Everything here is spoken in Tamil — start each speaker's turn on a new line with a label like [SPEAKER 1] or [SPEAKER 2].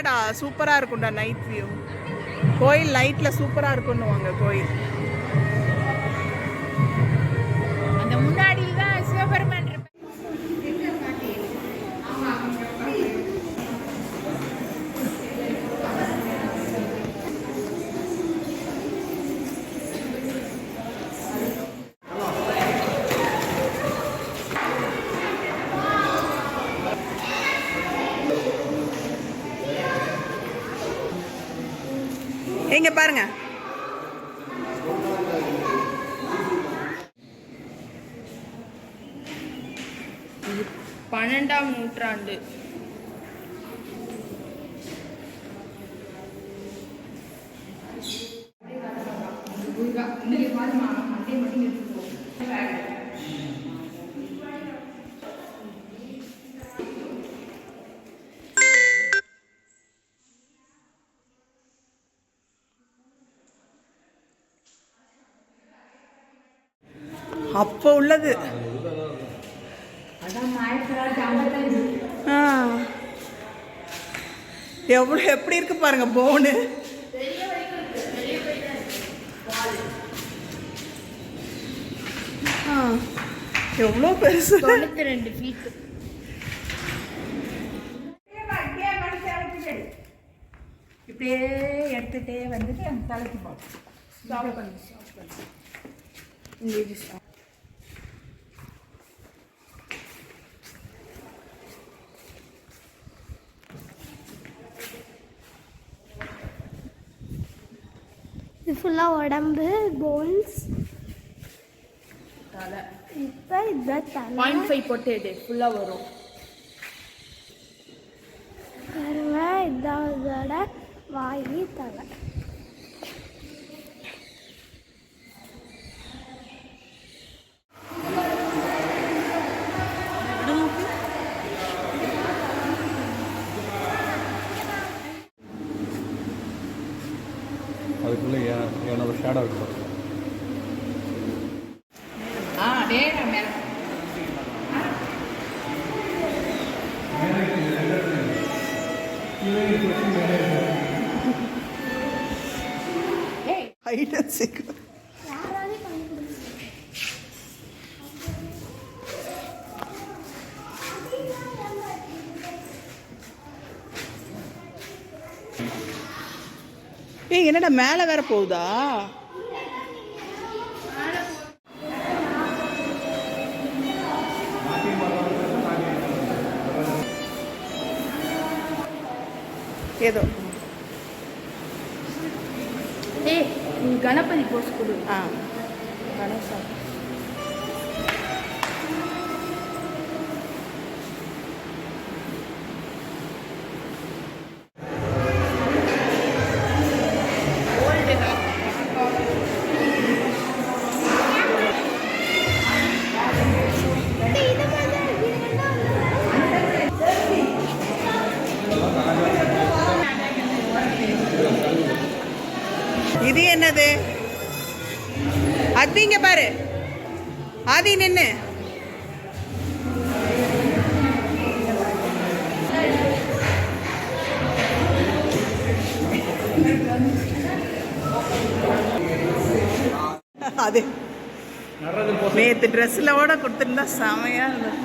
[SPEAKER 1] பாருடா, சூப்பரா இருக்கும்டா நைட் வியூ. கோயில் லைட்ல சூப்பரா இருக்கும்னுவாங்க கோயில்.
[SPEAKER 2] அந்த முன்னாடி தான் சிவபெருமான்.
[SPEAKER 1] எங்க பாருங்க,
[SPEAKER 2] இது 12ஆம் நூற்றாண்டு.
[SPEAKER 1] அப்போ உள்ளது. எவ்வளோ எப்படி இருக்கு பாருங்க போனு. எவ்வளோ பெருசு,
[SPEAKER 2] 92 ஃபீட்.
[SPEAKER 3] இப்படியே எடுத்துகிட்டே வந்துட்டு அந்த தலைக்கு போகும்.
[SPEAKER 4] இது ஃபுல்லாக உடம்பு, போன்ஸ்.
[SPEAKER 2] தலை
[SPEAKER 4] இப்போ இதுதான் தலை.
[SPEAKER 2] 0.5 பொட்டேடு ஃபுல்லாக வரும்.
[SPEAKER 4] பாருங்க, இதுதான் இதோட வாயி, தலை.
[SPEAKER 5] அதுக்குள்ளே என்னோட ஷேடோ இருக்கு பாருங்க.
[SPEAKER 1] Hide and seek. ஏய், என்னடா மேலே வேற போகுதா? ஏதோ
[SPEAKER 2] கணபதி போஸ் கொடு.
[SPEAKER 1] கணேசா. இது என்னது? அது இங்க பாரு, ஆதி நின்னு. அது நேற்று ட்ரெஸ்ஸில் கூட கொடுத்துருந்தா செமையா இருந்தது.